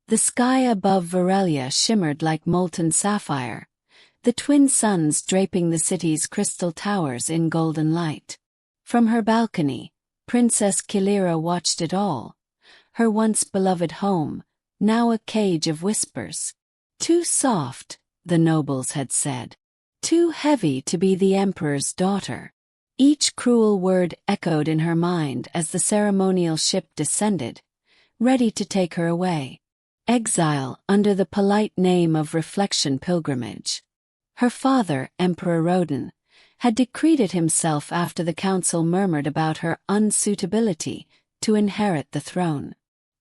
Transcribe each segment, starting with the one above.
The sky above Varelia shimmered like molten sapphire, the twin suns draping the city's crystal towers in golden light. From her balcony, Princess Kaelira watched it all, her once beloved home, now a cage of whispers. Too soft, the nobles had said. Too heavy to be the emperor's daughter. Each cruel word echoed in her mind as the ceremonial ship descended, ready to take her away. Exile, under the polite name of Reflection Pilgrimage. Her father, Emperor Roden, had decreed it himself after the council murmured about her unsuitability to inherit the throne.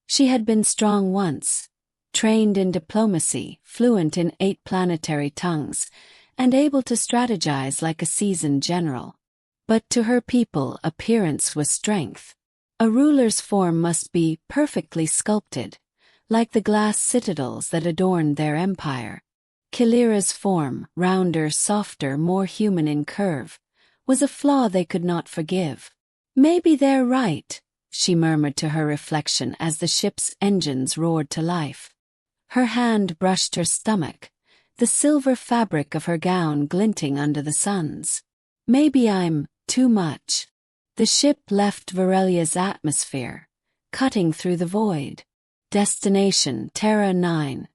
She had been strong once, trained in diplomacy, fluent in 8 planetary tongues, and able to strategize like a seasoned general. But to her people, appearance was strength. A ruler's form must be perfectly sculpted, like the glass citadels that adorned their empire. Kaelira's form, rounder, softer, more human in curve, was a flaw they could not forgive. "Maybe they're right," she murmured to her reflection as the ship's engines roared to life. Her hand brushed her stomach, the silver fabric of her gown glinting under the suns. "Maybe I'm too much." The ship left Varelia's atmosphere, cutting through the void. Destination Terra 9,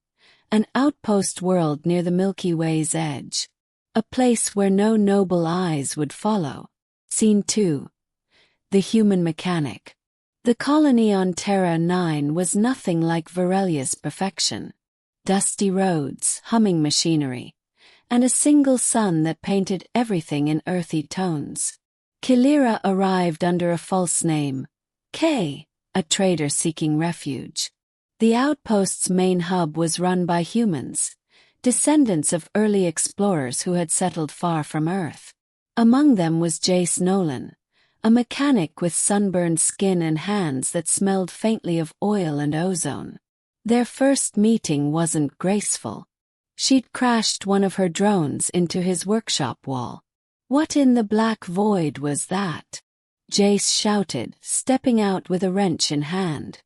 an outpost world near the Milky Way's edge. A place where no noble eyes would follow. Scene 2. The Human Mechanic. The colony on Terra 9 was nothing like Varelia's perfection. Dusty roads, humming machinery, and a single sun that painted everything in earthy tones. Kaelira arrived under a false name, K, a trader seeking refuge. The outpost's main hub was run by humans, descendants of early explorers who had settled far from Earth. Among them was Jace Nolan, a mechanic with sunburned skin and hands that smelled faintly of oil and ozone. Their first meeting wasn't graceful. She'd crashed one of her drones into his workshop wall. "What in the black void was that?" Jace shouted, stepping out with a wrench in hand.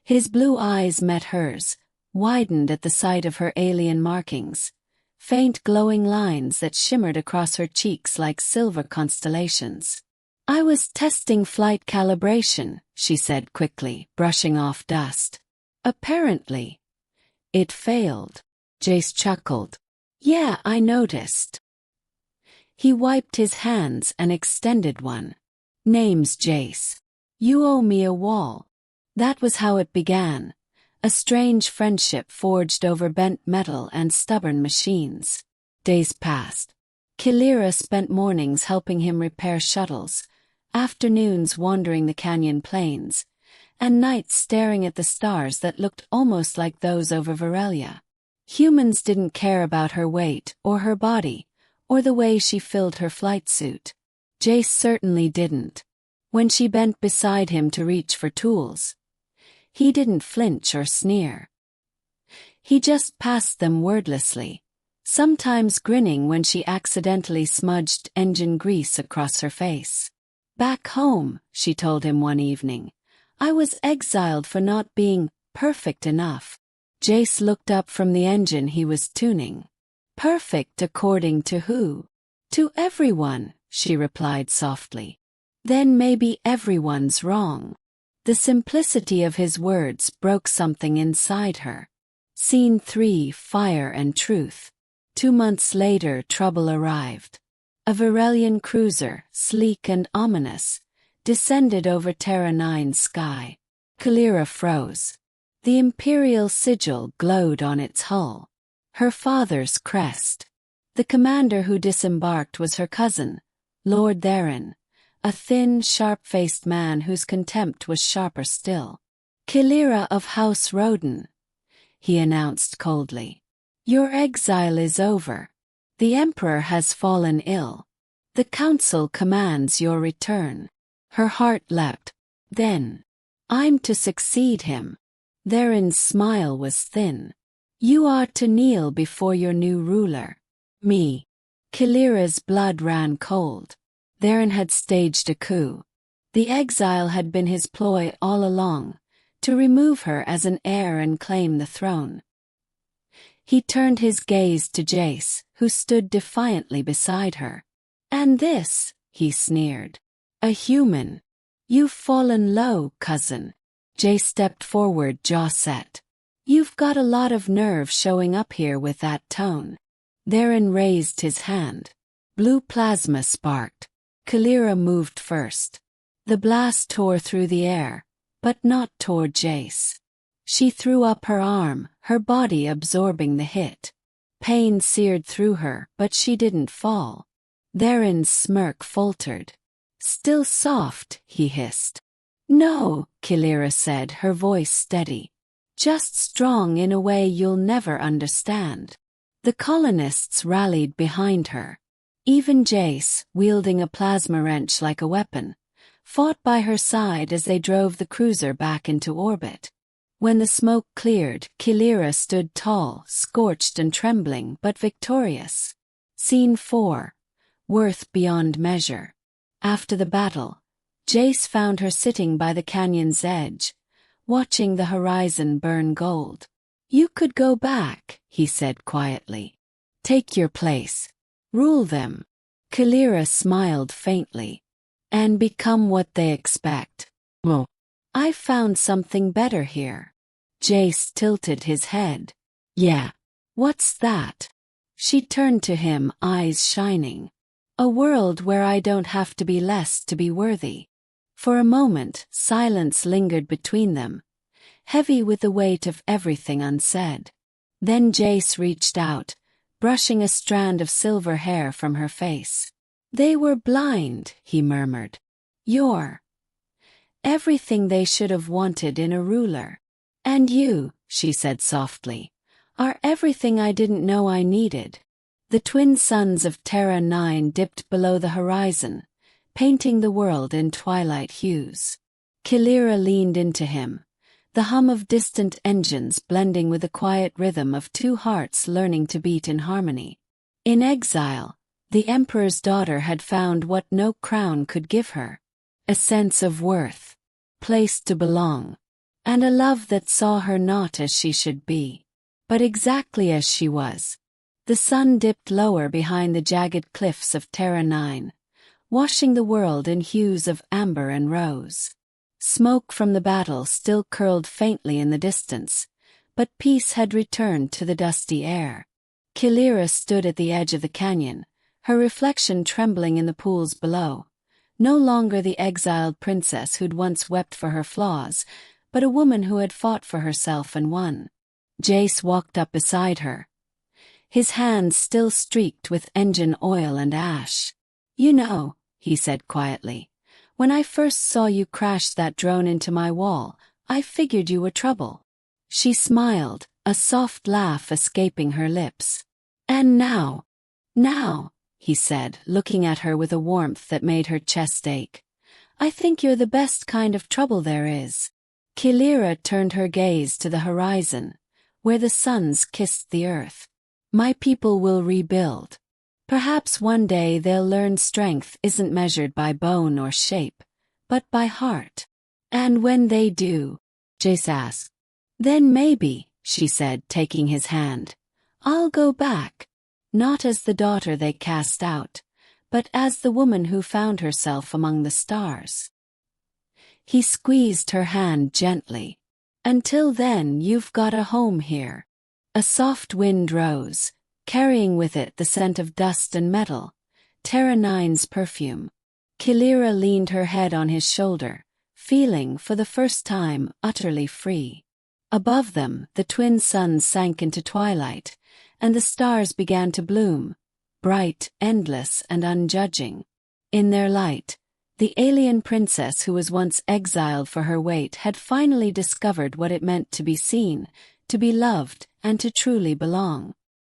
His blue eyes met hers, widened at the sight of her alien markings, faint glowing lines that shimmered across her cheeks like silver constellations. "I was testing flight calibration," she said quickly, brushing off dust. "Apparently. It failed." Jace chuckled. "Yeah, I noticed." He wiped his hands and extended one. "Name's Jace. You owe me a wall." That was how it began, a strange friendship forged over bent metal and stubborn machines. Days passed. Kaelira spent mornings helping him repair shuttles, afternoons wandering the canyon plains, and nights staring at the stars that looked almost like those over Varelia. Humans didn't care about her weight or her body, or the way she filled her flight suit. Jace certainly didn't. When she bent beside him to reach for tools, he didn't flinch or sneer. He just passed them wordlessly, sometimes grinning when she accidentally smudged engine grease across her face. "Back home," she told him one evening, "I was exiled for not being perfect enough." Jace looked up from the engine he was tuning. "Perfect according to who?" "To everyone," she replied softly. "Then maybe everyone's wrong." The simplicity of his words broke something inside her. Scene 3, Fire and Truth. 2 months later, trouble arrived. A Varelian cruiser, sleek and ominous, descended over Terra 9's sky. Kaelira froze. The imperial sigil glowed on its hull. Her father's crest. The commander who disembarked was her cousin, Lord Theron, a thin, sharp-faced man whose contempt was sharper still. "Kaelira of House Roden," he announced coldly. "Your exile is over. The Emperor has fallen ill. The Council commands your return." Her heart leapt. Then, "I'm to succeed him." Theron's smile was thin. "You are to kneel before your new ruler." "Me." Kaelira's blood ran cold. Theron had staged a coup. The exile had been his ploy all along, to remove her as an heir and claim the throne. He turned his gaze to Jace, who stood defiantly beside her. "And this," he sneered. "A human. You've fallen low, cousin." Jace stepped forward, jaw set. "You've got a lot of nerve showing up here with that tone." Theron raised his hand. Blue plasma sparked. Kaelira moved first. The blast tore through the air, but not toward Jace. She threw up her arm, her body absorbing the hit. Pain seared through her, but she didn't fall. Theron's smirk faltered. "Still soft," he hissed. "No," Kaelira said, her voice steady. "Just strong in a way you'll never understand." The colonists rallied behind her. Even Jace, wielding a plasma wrench like a weapon, fought by her side as they drove the cruiser back into orbit. When the smoke cleared, Kaelira stood tall, scorched and trembling, but victorious. Scene 4. Worth beyond measure. After the battle, Jace found her sitting by the canyon's edge, watching the horizon burn gold. "You could go back," he said quietly. "Take your place. Rule them." Kaelira smiled faintly. "And become what they expect." "Well, I found something better here." Jace tilted his head. "Yeah. What's that?" She turned to him, eyes shining. "A world where I don't have to be less to be worthy." For a moment, silence lingered between them, heavy with the weight of everything unsaid. Then Jace reached out, brushing a strand of silver hair from her face. "They were blind," he murmured. "You're everything they should have wanted in a ruler. And you," she said softly, "are everything I didn't know I needed." The twin suns of Terra 9 dipped below the horizon, painting the world in twilight hues. Kaelira leaned into him, the hum of distant engines blending with the quiet rhythm of two hearts learning to beat in harmony. In exile, the Emperor's daughter had found what no crown could give her: a sense of worth, place to belong, and a love that saw her not as she should be, but exactly as she was. The sun dipped lower behind the jagged cliffs of Terra 9, washing the world in hues of amber and rose. Smoke from the battle still curled faintly in the distance, but peace had returned to the dusty air. Kaelira stood at the edge of the canyon, her reflection trembling in the pools below. No longer the exiled princess who'd once wept for her flaws, but a woman who had fought for herself and won. Jace walked up beside her, his hands still streaked with engine oil and ash. "You know," he said quietly, "when I first saw you crash that drone into my wall, I figured you were trouble." She smiled, a soft laugh escaping her lips. "And now," he said, looking at her with a warmth that made her chest ache, "I think you're the best kind of trouble there is." Kaelira turned her gaze to the horizon, where the suns kissed the earth. "My people will rebuild. Perhaps one day they'll learn strength isn't measured by bone or shape, but by heart." "And when they do?" Jace asked. "Then maybe," she said, taking his hand, "I'll go back. Not as the daughter they cast out, but as the woman who found herself among the stars." He squeezed her hand gently. "Until then, you've got a home here." A soft wind rose, carrying with it the scent of dust and metal, Terra 9's perfume. Kaelira leaned her head on his shoulder, feeling, for the first time, utterly free. Above them, the twin suns sank into twilight, and the stars began to bloom, bright, endless, and unjudging. In their light, the alien princess who was once exiled for her weight had finally discovered what it meant to be seen, to be loved, and to truly belong.